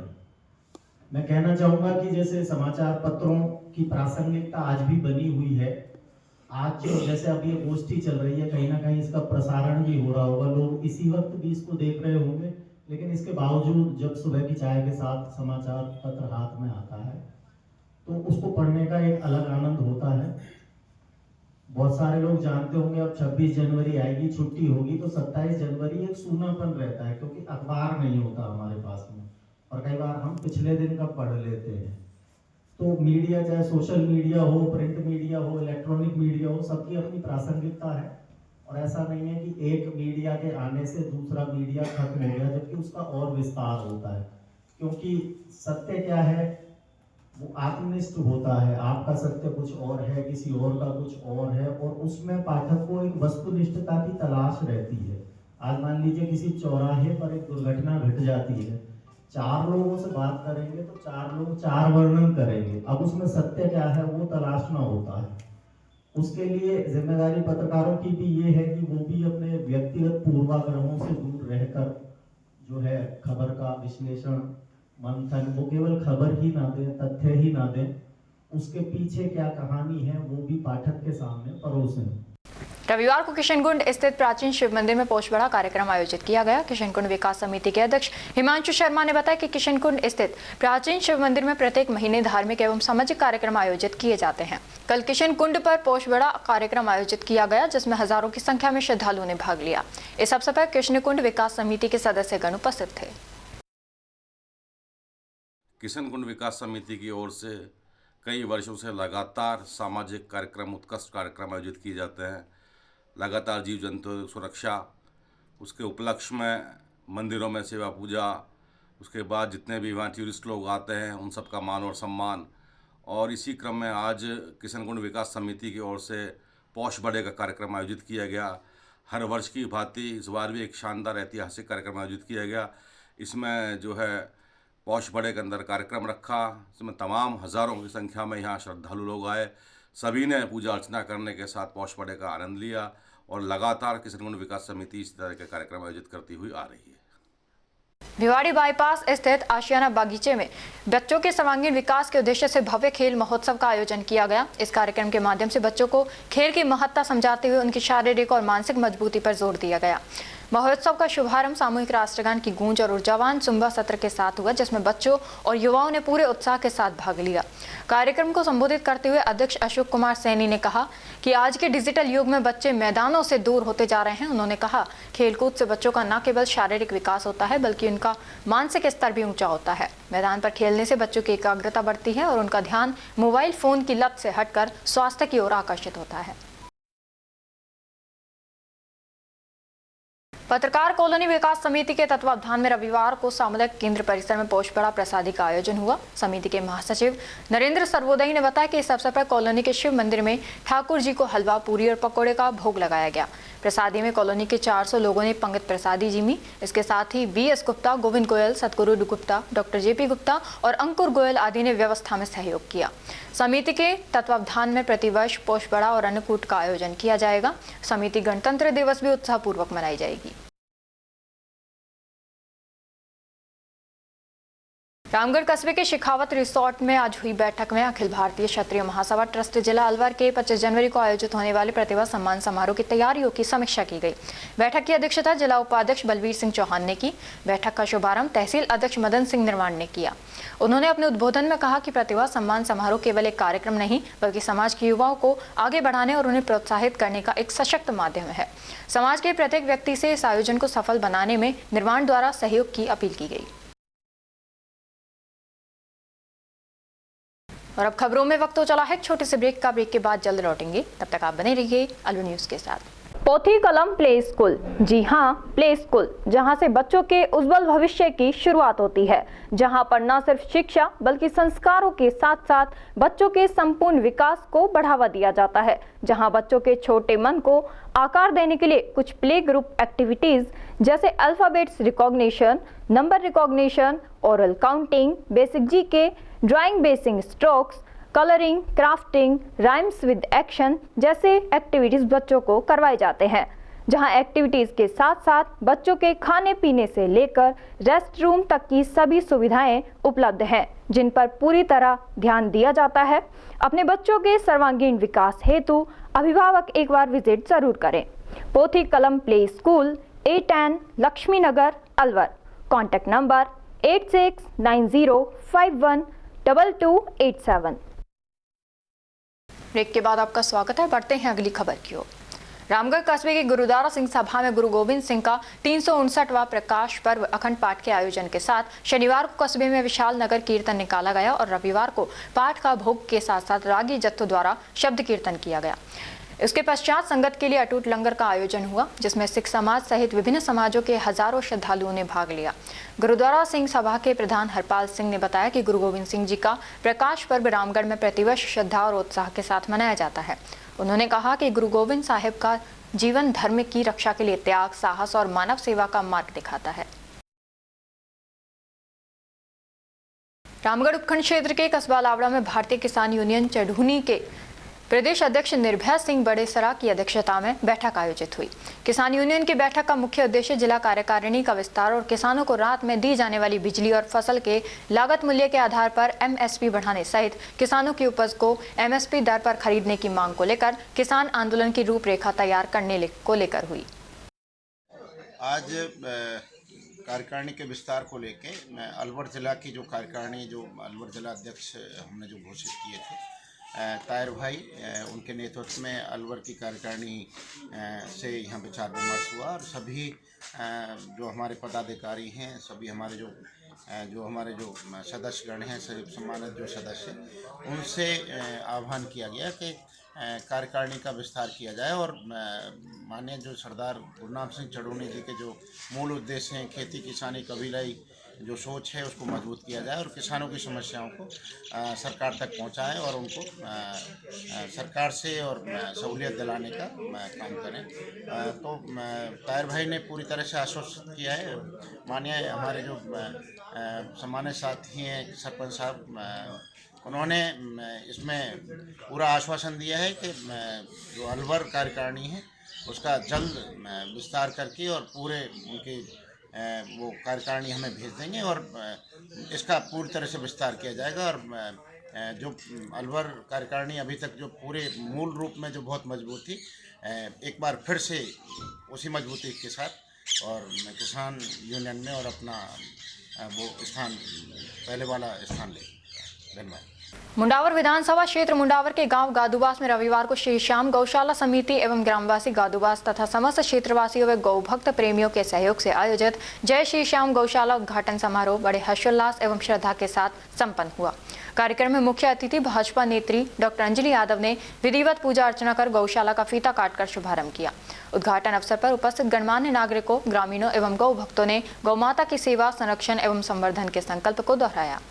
मैं कहना चाहूँगा कि जैसे समाचार पत्रों की प्रासंगिकता आज भी बनी हुई है, आज जैसे अब ये गोष्ठी चल रही है, कहीं ना कहीं इसका प्रसारण भी हो रहा होगा, लोग इसी वक्त भी इसको देख रहे होंगे, लेकिन इसके बावजूद जब सुबह की चाय के साथ समाचार पत्र हाथ में आता है तो उसको पढ़ने का एक अलग आनंद होता है। बहुत सारे लोग जानते होंगे अब 26 जनवरी आएगी, छुट्टी होगी, तो 27 जनवरी एक सूनापन रहता है क्योंकि अखबार नहीं होता हमारे पास में, और कई बार हम पिछले दिन का पढ़ लेते हैं। तो मीडिया, चाहे सोशल मीडिया हो, प्रिंट मीडिया हो, इलेक्ट्रॉनिक मीडिया हो, सबकी अपनी प्रासंगिकता है और ऐसा नहीं है कि एक मीडिया के आने से दूसरा मीडिया खत्म हो गया, जबकि उसका और विस्तार होता है, क्योंकि सत्य क्या है वो आत्मनिष्ठ होता है। आपका सत्य कुछ और है, किसी और का कुछ और है, और उसमें पाठक को एक वस्तुनिष्ठता की तलाश रहती है। आज मान लीजिए किसी चौराहे पर एक दुर्घटना घट जाती है, 4 लोगों से बात करेंगे तो 4 लोग 4 वर्णन करेंगे, अब उसमें सत्य क्या है वो तलाशना होता है। उसके लिए जिम्मेदारी पत्रकारों की भी ये है कि वो भी अपने व्यक्तिगत पूर्वाग्रहों से दूर रहकर जो है खबर का विश्लेषण, मंथन, वो केवल खबर ही ना दें, तथ्य ही ना दें, उसके पीछे क्या कहानी है वो भी पाठक के सामने परोसें। रविवार को किशनकुंड स्थित प्राचीन शिव मंदिर में पोषबड़ा कार्यक्रम आयोजित किया गया। किशनकुंड विकास समिति के अध्यक्ष हिमांशु शर्मा ने बताया कि किशनकुंड स्थित प्राचीन शिव मंदिर में प्रत्येक महीने धार्मिक एवं सामाजिक कार्यक्रम आयोजित किए जाते हैं। कल किशनकुंड पर पोषबड़ा कार्यक्रम आयोजित किया गया, जिसमें हजारों की संख्या में श्रद्धालुओं ने भाग लिया। इस अवसर पर किशनकुंड विकास समिति के सदस्यगण उपस्थित थे। किशनकुंड विकास समिति की ओर से कई वर्षों से लगातार सामाजिक कार्यक्रम, उत्कृष्ट कार्यक्रम आयोजित किए जाते हैं। लगातार जीव जंतु सुरक्षा, उसके उपलक्ष्य में मंदिरों में सेवा पूजा, उसके बाद जितने भी वहाँ टूरिस्ट लोग आते हैं उन सब का मान और सम्मान। और इसी क्रम में आज किशनकुंड विकास समिति की ओर से पोषबड़े का कार्यक्रम आयोजित किया गया। हर वर्ष की भांति इस बार भी एक शानदार ऐतिहासिक कार्यक्रम आयोजित किया गया। इसमें जो है पोषबड़े के अंदर कार्यक्रम रखा, इसमें तमाम हज़ारों की संख्या में यहाँ श्रद्धालु लोग आए। सभी ने पूजा अर्चना करने के साथ पोषबड़े का आनंद लिया और लगातार किशनकुंड विकास समिति इस तरह के कार्यक्रम आयोजित करती हुई आ रही है। भिवाड़ी बाईपास स्थित आशियाना बागीचे में बच्चों के सर्वांगीण विकास के उद्देश्य से भव्य खेल महोत्सव का आयोजन किया गया। इस कार्यक्रम के माध्यम से बच्चों को खेल की महत्ता समझाते हुए उनकी शारीरिक और मानसिक मजबूती पर जोर दिया गया। महोत्सव का शुभारंभ सामूहिक राष्ट्रगान की गूंज और ऊर्जावान सुंबा सत्र के साथ हुआ, जिसमें बच्चों और युवाओं ने पूरे उत्साह के साथ भाग लिया। कार्यक्रम को संबोधित करते हुए अध्यक्ष अशोक कुमार सैनी ने कहा कि आज के डिजिटल युग में बच्चे मैदानों से दूर होते जा रहे हैं। उन्होंने कहा, खेलकूद से बच्चों का न केवल शारीरिक विकास होता है बल्कि उनका मानसिक स्तर भी ऊंचा होता है। मैदान पर खेलने से बच्चों की एकाग्रता बढ़ती है और उनका ध्यान मोबाइल फोन की लत से हटकर स्वास्थ्य की ओर आकर्षित होता है। पत्रकार कॉलोनी विकास समिति के तत्वावधान में रविवार को सामुदायिक केंद्र परिसर में पोषबड़ा प्रसादी का आयोजन हुआ। समिति के महासचिव नरेंद्र सर्वोदय ने बताया कि इस अवसर पर कॉलोनी के शिव मंदिर में ठाकुर जी को हलवा, पूरी और पकौड़े का भोग लगाया गया। प्रसादी में कॉलोनी के 400 लोगों ने पंगत प्रसादी जिमी। इसके साथ ही BS गुप्ता, गोविंद गोयल, सतगुरु गुप्ता, डॉक्टर JP गुप्ता और अंकुर गोयल आदि ने व्यवस्था में सहयोग किया। समिति के तत्वावधान में प्रतिवर्ष पोषबड़ा और अन्नकूट का आयोजन किया जाएगा। समिति गणतंत्र दिवस भी उत्साहपूर्वक मनाई जाएगी। रामगढ़ कस्बे के शेखावत रिसोर्ट में आज हुई बैठक में अखिल भारतीय क्षत्रिय महासभा ट्रस्ट जिला अलवर के 25 जनवरी को आयोजित होने वाले प्रतिभा सम्मान समारोह की तैयारियों की समीक्षा की गई। बैठक की अध्यक्षता जिला उपाध्यक्ष बलवीर सिंह चौहान ने की। बैठक का शुभारंभ तहसील अध्यक्ष मदन सिंह निर्माण ने किया। उन्होंने अपने उद्बोधन में कहा कि प्रतिभा सम्मान समारोह केवल एक कार्यक्रम नहीं बल्कि समाज के युवाओं को आगे बढ़ाने और उन्हें प्रोत्साहित करने का एक सशक्त माध्यम है। समाज के प्रत्येक व्यक्ति से इस आयोजन को सफल बनाने में निर्माण द्वारा सहयोग की अपील की गई। और अब खबरों में वक्त हो चला है छोटे से ब्रेक का। ब्रेक के बाद जल्द लौटेंगे, तब तक आप बने रहिए अलवर न्यूज़ के साथ। पोथी कलम प्ले स्कूल, जी हाँ, प्ले स्कूल, जहां से बच्चों के उज्जवल भविष्य की शुरुआत होती है, जहां पर न सिर्फ शिक्षा बल्कि संस्कारों के साथ साथ बच्चों के संपूर्ण विकास को बढ़ावा दिया जाता है, जहां बच्चों के छोटे मन को आकार देने के लिए कुछ प्ले ग्रुप एक्टिविटीज जैसे alphabets recognition, number recognition, oral counting, basic GK, drawing basic strokes, colouring, crafting, rhymes with action जैसे एक्टिविटीज बच्चों को करवाए जाते हैं, जहां एक्टिविटीज के साथ साथ बच्चों के खाने पीने से लेकर रेस्ट रूम तक की सभी सुविधाएं उपलब्ध हैं, जिन पर पूरी तरह ध्यान दिया जाता है। अपने बच्चों के सर्वांगीण विकास हेतु अभिभावक एक बार विजिट जरूर करें। Pothi Kalam play school, A10 Lakshmi Nagar, Alwar. Contact number 8690512287। Break के बाद आपका स्वागत है। बढ़ते हैं अगली खबर की ओर। रामगढ़ कस्बे के गुरुद्वारा सिंह सभा में गुरु गोविंद सिंह का 359वां प्रकाश पर्व अखंड पाठ के आयोजन के साथ शनिवार को कस्बे में विशाल नगर कीर्तन निकाला गया और रविवार को पाठ का भोग के साथ साथ रागी जत्थों द्वारा शब्द कीर्तन किया गया। इसके पश्चात संगत के लिए अटूट लंगर का आयोजन हुआ, जिसमें सिख समाज सहित विभिन्न समाजों के हजारों श्रद्धालुओं ने भाग लिया। गुरुद्वारा सिंह सभा के प्रधान हरपाल सिंह ने बताया कि गुरु गोविंद सिंह जी का प्रकाश पर्व रामगढ़ में प्रतिवर्ष श्रद्धा और उत्साह के साथ मनाया जाता है। उन्होंने कहा कि गुरु गोविंद साहिब का जीवन धर्म की रक्षा के लिए त्याग, साहस और मानव सेवा का मार्ग दिखाता है। रामगढ़ उपखंड क्षेत्र के कस्बा लावड़ा में भारतीय किसान यूनियन चढ़ूनी के प्रदेश अध्यक्ष निर्भय सिंह बड़ेसरा की अध्यक्षता में बैठक आयोजित हुई। किसान यूनियन की बैठक का मुख्य उद्देश्य जिला कार्यकारिणी का विस्तार और किसानों को राहत में दी जाने वाली बिजली और फसल के लागत मूल्य के आधार पर MSP बढ़ाने सहित किसानों की उपज को MSP दर पर खरीदने की मांग को लेकर किसान आंदोलन की रूपरेखा तैयार करने को लेकर हुई। आज कार्यकारिणी के विस्तार को लेके अलवर जिला की जो कार्यकारिणी, जो अलवर जिला अध्यक्ष हमने जो घोषित किए थे तायर भाई, उनके नेतृत्व में अलवर की कार्यकारिणी से यहाँ विचार विमर्श हुआ और सभी जो हमारे पदाधिकारी हैं, सभी हमारे जो हमारे सदस्यगण हैं, सभी सम्मानित जो सदस्य, उनसे आह्वान किया गया कि कार्यकारिणी का विस्तार किया जाए और माननीय जो सरदार गुरनाम सिंह चढ़ूनी जी के जो मूल उद्देश्य हैं, खेती किसानी कबीलाई जो सोच है उसको मजबूत किया जाए और किसानों की समस्याओं को सरकार तक पहुंचाएं और उनको सरकार से और सहूलियत दिलाने का काम करें। तो तायर भाई ने पूरी तरह से आश्वस्त किया है। माननीय हमारे जो सम्मानित साथी हैं सरपंच साहब, उन्होंने इसमें पूरा आश्वासन दिया है कि जो अलवर कार्यकारिणी है उसका जल्द विस्तार करके और पूरे उनके वो कार्यकारिणी हमें भेज देंगे और इसका पूरी तरह से विस्तार किया जाएगा। और जो अलवर कार्यकारिणी अभी तक जो पूरे मूल रूप में जो बहुत मजबूत थी, एक बार फिर से उसी मजबूती के साथ और किसान यूनियन में और अपना वो स्थान, पहले वाला स्थान ले। धन्यवाद। मुंडावर विधानसभा क्षेत्र मुंडावर के गांव गादुबास में रविवार को श्री श्याम गौशाला समिति एवं ग्रामवासी गादुबास तथा समस्त क्षेत्रवासियों व गौभक्त प्रेमियों के सहयोग से आयोजित जय श्री श्याम गौशाला उद्घाटन समारोह बड़े हर्षोल्लास एवं श्रद्धा के साथ संपन्न हुआ। कार्यक्रम में मुख्य अतिथि भाजपा नेत्री डॉक्टर अंजलि यादव ने विधिवत पूजा अर्चना कर गौशाला का फीता काटकर शुभारंभ किया। उद्घाटन अवसर पर उपस्थित गणमान्य नागरिकों, ग्रामीणों एवं गौ भक्तों ने गौमाता की सेवा, संरक्षण एवं संवर्धन के संकल्प को दोहराया।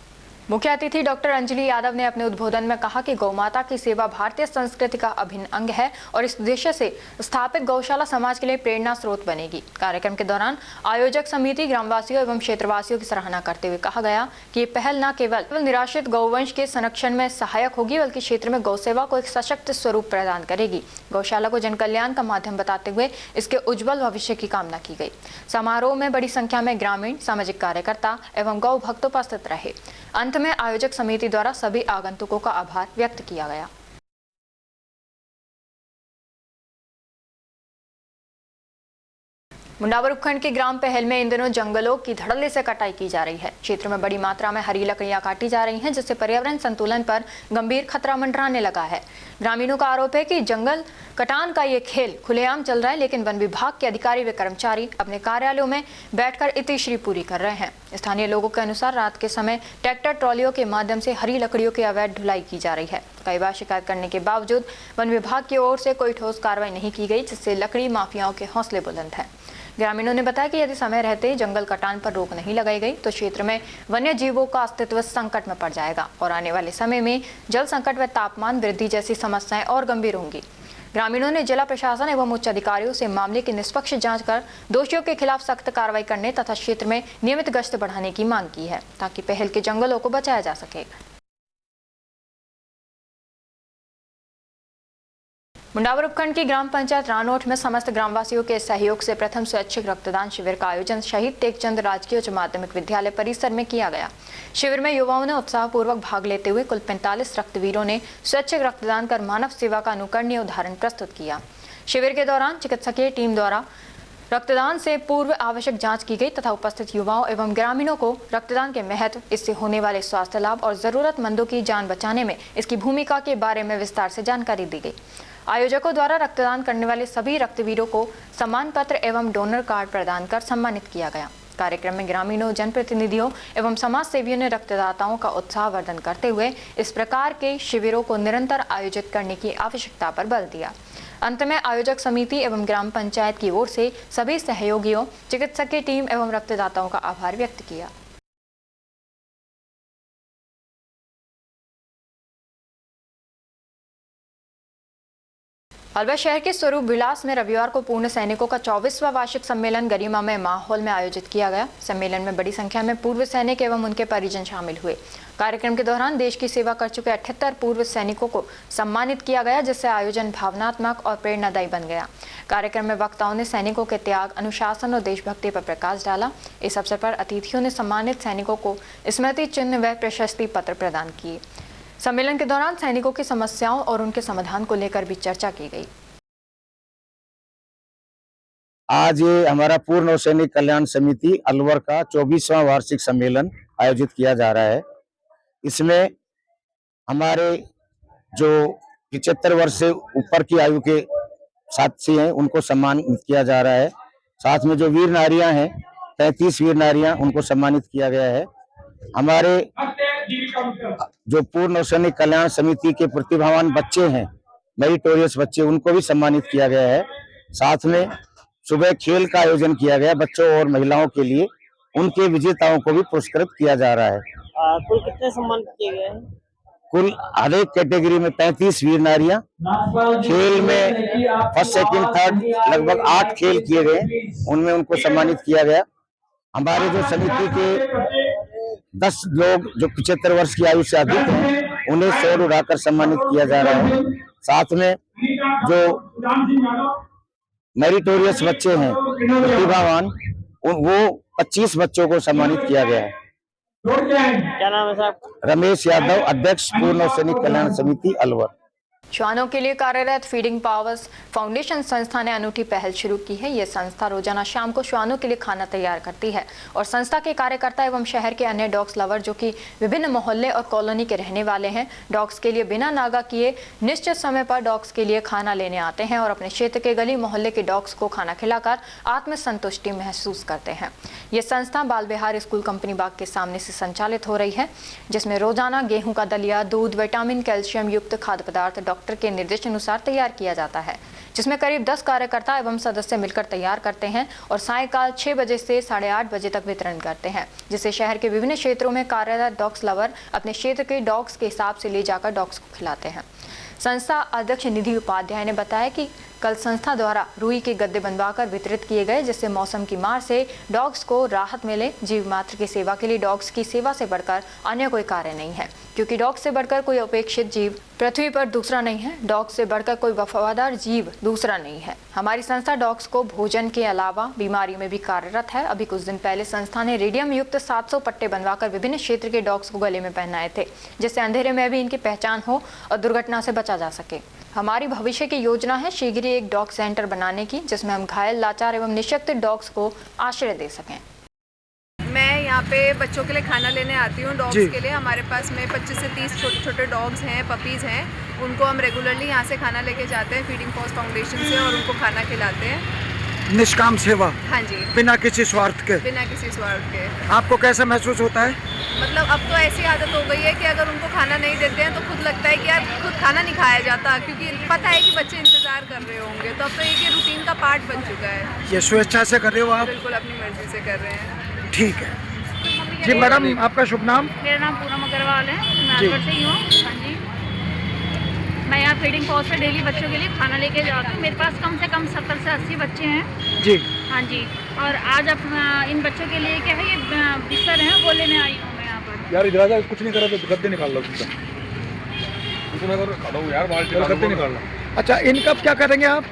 मुख्य अतिथि डॉक्टर अंजलि यादव ने अपने उद्बोधन में कहा कि गौमाता की सेवा भारतीय संस्कृति का अभिन्न अंग है और इस उद्देश्य से स्थापित गौशाला समाज के लिए प्रेरणा स्रोत बनेगी। कार्यक्रम के दौरान आयोजक समिति, ग्रामवासियों एवं क्षेत्रवासियों की सराहना करते हुए कहा गया कि ये पहल न केवल निराश्रित गौवंश के संरक्षण में सहायक होगी बल्कि क्षेत्र में गौसेवा को एक सशक्त स्वरूप प्रदान करेगी। गौशाला को जन कल्याण का माध्यम बताते हुए इसके उज्जवल भविष्य की कामना की गई। समारोह में बड़ी संख्या में ग्रामीण, सामाजिक कार्यकर्ता एवं गौ भक्त उपस्थित रहे। अंत में आयोजक समिति द्वारा सभी आगंतुकों का आभार व्यक्त किया गया। मुंडावर उपखंड के ग्राम पहल में इन दिनों जंगलों की धड़ल्ले से कटाई की जा रही है। क्षेत्र में बड़ी मात्रा में हरी लकड़ियां काटी जा रही हैं, जिससे पर्यावरण संतुलन पर गंभीर खतरा मंडराने लगा है। ग्रामीणों का आरोप है कि जंगल कटान का ये खेल खुलेआम चल रहा है, लेकिन वन विभाग के अधिकारी व कर्मचारी अपने कार्यालयों में बैठकर इतिश्री पूरी कर रहे हैं। स्थानीय लोगों के अनुसार रात के समय ट्रैक्टर ट्रॉलियों के माध्यम से हरी लकड़ियों की अवैध ढुलाई की जा रही है। कई बार शिकायत करने के बावजूद वन विभाग की ओर से कोई ठोस कार्रवाई नहीं की गई, जिससे लकड़ी माफियाओं के हौसले बुलंद हैं। ग्रामीणों ने बताया कि यदि समय रहते जंगल कटान पर रोक नहीं लगाई गई तो क्षेत्र में वन्य जीवों का अस्तित्व संकट में पड़ जाएगा और आने वाले समय में जल संकट व तापमान वृद्धि जैसी समस्याएं और गंभीर होंगी। ग्रामीणों ने जिला प्रशासन एवं उच्च अधिकारियों से मामले की निष्पक्ष जांच कर दोषियों के खिलाफ सख्त कार्रवाई करने तथा क्षेत्र में नियमित गश्त बढ़ाने की मांग की है, ताकि पहल के जंगलों को बचाया जा सके। मुंडावर उपखंड की ग्राम पंचायत रानोट में समस्त ग्रामवासियों के सहयोग से प्रथम स्वैच्छिक रक्तदान शिविर का आयोजन शहीद टेकचंद राजकीय उच्च माध्यमिक विद्यालय परिसर में किया गया। शिविर में युवाओं ने उत्साहपूर्वक भाग लेते हुए कुल 45 रक्तवीरों ने स्वैच्छिक रक्तदान कर मानव सेवा का अनुकरणीय उदाहरण प्रस्तुत किया। शिविर के दौरान चिकित्सकीय टीम द्वारा रक्तदान से पूर्व आवश्यक जांच की गई तथा उपस्थित युवाओं एवं ग्रामीणों को रक्तदान के महत्व, इससे होने वाले स्वास्थ्य लाभ और जरूरतमंदों की जान बचाने में इसकी भूमिका के बारे में विस्तार से जानकारी दी गई। आयोजकों द्वारा रक्तदान करने वाले सभी रक्तवीरों को सम्मान पत्र एवं डोनर कार्ड प्रदान कर सम्मानित किया गया। कार्यक्रम में ग्रामीणों, जनप्रतिनिधियों एवं समाज सेवियों ने रक्तदाताओं का उत्साहवर्धन करते हुए इस प्रकार के शिविरों को निरंतर आयोजित करने की आवश्यकता पर बल दिया। अंत में आयोजक समिति एवं ग्राम पंचायत की ओर से सभी सहयोगियों, चिकित्सकीय टीम एवं रक्तदाताओं का आभार व्यक्त किया। अलवर शहर के स्वरूप विलास में रविवार को पूर्ण सैनिकों का 24वां वार्षिक सम्मेलन गरिमामय माहौल में आयोजित किया गया। सम्मेलन में बड़ी संख्या में पूर्व सैनिक एवं उनके परिजन शामिल हुए। कार्यक्रम के दौरान देश की सेवा कर चुके 78 पूर्व सैनिकों को सम्मानित किया गया, जिससे आयोजन भावनात्मक और प्रेरणादायी बन गया। कार्यक्रम में वक्ताओं ने सैनिकों के त्याग, अनुशासन और देशभक्ति पर प्रकाश डाला। इस अवसर पर अतिथियों ने सम्मानित सैनिकों को स्मृति चिन्ह व प्रशस्ति पत्र प्रदान किए। सम्मेलन के दौरान सैनिकों की समस्याओं और उनके समाधान को लेकर भी चर्चा की गई। आज ये हमारा पूर्ण नौसैनिक कल्याण समिति अलवर का 24वां वार्षिक सम्मेलन आयोजित किया जा रहा है। इसमें हमारे जो 75 वर्ष से ऊपर की आयु के साथी हैं उनको सम्मानित किया जा रहा है। साथ में जो वीर नारियां हैं, 33 वीर नारियां, उनको सम्मानित किया गया है। हमारे जो पूर्ण नौसैनिक कल्याण समिति के प्रतिभावान बच्चे हैं, मेरिटोरियस बच्चे, उनको भी सम्मानित किया गया है। साथ में सुबह खेल का आयोजन किया गया बच्चों और महिलाओं के लिए, उनके विजेताओं को भी पुरस्कृत किया जा रहा है। कुल कितने सम्मान किए गए हैं? कुल हर एक कैटेगरी में 35 वीर नारियां, खेल में फर्स्ट, सेकंड, थर्ड लगभग 8 खेल किए गए, उनमें उनको सम्मानित किया गया। हमारे जो समिति के 10 लोग जो 75 वर्ष की आयु से अधिक हैं, उन्हें सौर उड़ाकर सम्मानित किया जा रहा है। साथ में जो मेरिटोरियस बच्चे हैं, प्रतिभावान, वो 25 बच्चों को सम्मानित किया गया है। क्या नाम है साहब? रमेश यादव, अध्यक्ष पूर्ण नौसैनिक कल्याण समिति अलवर। श्वानों के लिए कार्यरत फीडिंग पावर्स फाउंडेशन संस्था ने अनूठी पहल शुरू की है। यह संस्था रोजाना शाम को श्वानों के लिए खाना तैयार करती है और संस्था के कार्यकर्ता एवं शहर के अन्य डॉग्स लवर जो कि विभिन्न मोहल्ले और कॉलोनी के रहने वाले हैं, डॉग्स के लिए बिना नागा किए निश्चित समय पर डॉग्स के लिए खाना लेने आते हैं और अपने क्षेत्र के गली मोहल्ले के डॉग्स को खाना खिलाकर आत्मसंतुष्टि महसूस करते हैं। ये संस्था बाल विहार स्कूल कंपनी बाग के सामने से संचालित हो रही है, जिसमें रोजाना गेहूं का दलिया, दूध, विटामिन, कैल्शियम युक्त खाद्य पदार्थ डॉक्टर के निर्देशानुसार तैयार किया जाता है, जिसमें करीब 10 कार्यकर्ता एवं सदस्य मिलकर तैयार करते हैं और सायंकाल 6 बजे से 8:30 बजे तक वितरण करते हैं, जिसे शहर के विभिन्न क्षेत्रों में कार्यरत डॉग्स लवर अपने क्षेत्र के डॉग्स के हिसाब से ले जाकर डॉग्स को खिलाते हैं। संस्था अध्यक्ष निधि उपाध्याय ने बताया कि कल संस्था द्वारा रुई के गद्दे बनवाकर वितरित किए गए, जिससे मौसम की मार से डॉग्स को राहत मिले। जीव मात्र की सेवा के लिए डॉग्स की सेवा से बढ़कर अन्य कोई कार्य नहीं है, क्योंकि डॉग्स से बढ़कर कोई अपेक्षित जीव पृथ्वी पर दूसरा नहीं है। डॉग्स से बढ़कर कोई वफादार जीव दूसरा नहीं है। हमारी संस्था डॉग्स को भोजन के अलावा बीमारी में भी कार्यरत है। अभी कुछ दिन पहले संस्था ने रेडियम युक्त 700 पट्टे बनवाकर विभिन्न क्षेत्र के डॉग्स को गले में पहनाए थे, जिससे अंधेरे में भी इनकी पहचान हो और दुर्घटना से बचा जा सके। हमारी भविष्य की योजना है शीघ्र ही एक डॉग सेंटर बनाने की, जिसमें हम घायल, लाचार एवं निःशक्त डॉग्स को आश्रय दे सकें। मैं यहाँ पे बच्चों के लिए खाना लेने आती हूँ डॉग्स के लिए। हमारे पास में 25 से 30 छोटे छोटे डॉग्स हैं, पपीज़ हैं। उनको हम रेगुलरली यहाँ से खाना लेके जाते हैं फीडिंग पॉज फाउंडेशन से, और उनको खाना खिलाते हैं। निष्काम सेवा। हाँ जी, बिना किसी स्वार्थ के। बिना किसी स्वार्थ के। आपको कैसा महसूस होता है? मतलब अब तो ऐसी आदत हो गई है कि अगर उनको खाना नहीं देते हैं तो खुद लगता है कि यार खुद खाना नहीं खाया जाता, क्योंकि पता है कि बच्चे इंतजार कर रहे होंगे। तो अब तो एक रूटीन का पार्ट बन चुका है। ये स्वेच्छा से कर रहे हो आप? बिल्कुल अपनी मर्जी से कर रहे हैं। ठीक है जी। मैडम आपका शुभ नाम? मेरा नाम पूनम अग्रवाल है, मैं अलवर से ही हूँ। हाँ जी, मैं यहाँ फीडिंग पॉज से डेली बच्चों के लिए खाना लेके जाती हूँ। मेरे पास कम से कम 70 से 80 बच्चे हैं जी। हाँ जी, और आज अब इन बच्चों के लिए क्या है, ये बिस्तर है वो लेने आई हूँ मैं यहाँ पर। यार इधर आजा, कुछ नहीं करा तो गद्दे निकाल लो, कुछ ना करो, खड़ो यार, बाल्टी गद्दे निकाल लो। अच्छा, इनका क्या करेंगे आप?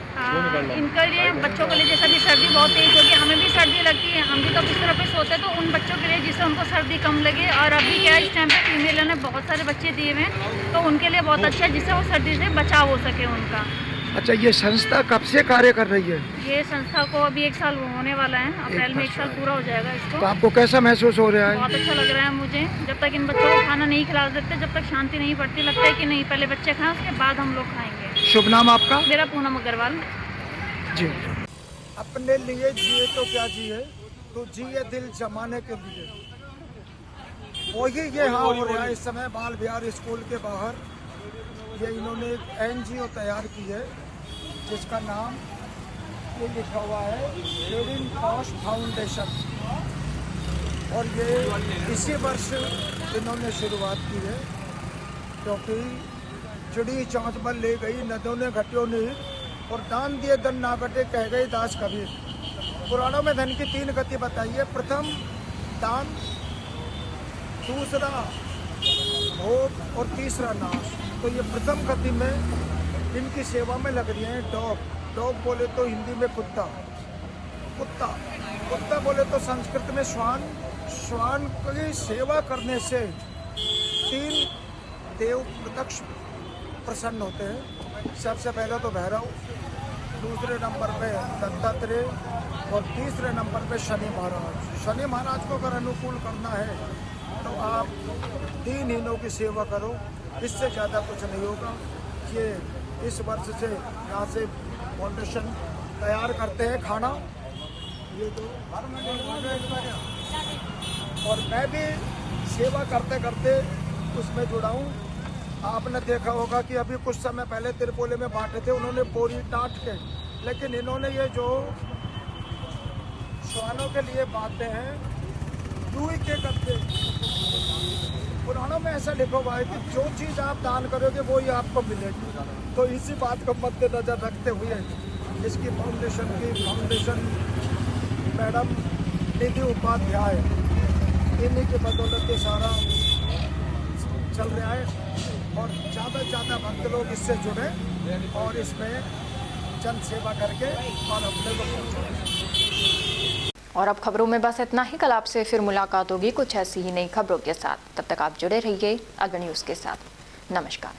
इनके लिए बच्चों के लिए जैसे भी सर्दी बहुत तेज होगी, हमें भी सर्दी लगती है, हम भी तो बिस्तर पे सोते हैं, तो उन बच्चों के लिए जिससे उनको सर्दी कम लगे। और अभी क्या है, इस टाइम पे फीमेल ने बहुत सारे बच्चे दिए हुए हैं, तो उनके लिए बहुत अच्छा है, जिससे वो सर्दी से बचाव हो सके उनका। अच्छा, ये संस्था कब से कार्य कर रही है? ये संस्था को अभी 1 साल होने वाला है, अप्रैल में 1 साल पूरा हो जाएगा इसको। तो आपको कैसा महसूस हो रहा है? बहुत अच्छा लग रहा है मुझे। जब तक इन बच्चों को खाना नहीं खिला देते, जब तक शांति नहीं पड़ती, लगता है कि नहीं पहले बच्चे खाएं, उसके बाद हम लोग खाएंगे। शुभ नाम आपका? मेरा पूनम अग्रवाल जी। अपने लिए जिए तो क्या जिए, तो जिए दिल जमाने के लिए। वही ये हाँ हो रहा है इस समय बाल विहार स्कूल के बाहर। ये इन्होंने एक NGO तैयार की है, जिसका नाम ये लिखा हुआ है फीडिंग पॉज फाउंडेशन, और ये इसी वर्ष इन्होंने शुरुआत की है, क्योंकि चिड़ी चाँच बल ले गई नदियों ने घटियों ने, और दान दिए धन ना घटे कह गए दास कबीर। पुराणों में धन की 3 गति बताई है, प्रथम दान, दूसरा भोग और तीसरा नाश। तो ये प्रथम गति में इनकी सेवा में लग रही हैं। डॉग बोले तो हिंदी में कुत्ता, कुत्ता बोले तो संस्कृत में श्वान की सेवा करने से 3 देव प्रत्यक्ष प्रसन्न होते हैं। सबसे पहले तो भैरव, दूसरे नंबर पे दत्तात्रेय, और तीसरे नंबर पे शनि महाराज। शनि महाराज को अगर अनुकूल करना है तो आप दीनहीनों की सेवा करो, इससे ज़्यादा कुछ नहीं होगा। ये इस वर्ष से यहाँ से फाउंडेशन तैयार करते हैं खाना, ये तो, और मैं भी सेवा करते करते उसमें जुड़ा हूँ। आपने देखा होगा कि अभी कुछ समय पहले तिरपोले में बांटे थे उन्होंने बोरी टाट के, लेकिन इन्होंने ये जो श्वानों के लिए बांटे हैं रूई के गद्दे। पुराणों में ऐसा लिखा हुआ है कि जो चीज़ आप दान करोगे वो ही आपको मिलेगी। तो इसी बात को मद्देनजर रखते हुए इसकी फाउंडेशन मैडम निधि उपाध्याय, इन्हीं की बदौलत ये सारा चल रहा है, और ज़्यादा से ज़्यादा भक्त लोग इससे जुड़े और इसमें जन सेवा करके और अपने को पहुँचाएं। और अब खबरों में बस इतना ही। कल आपसे फिर मुलाकात होगी कुछ ऐसी ही नई खबरों के साथ। तब तक आप जुड़े रहिए अलवर न्यूज़ के साथ। नमस्कार।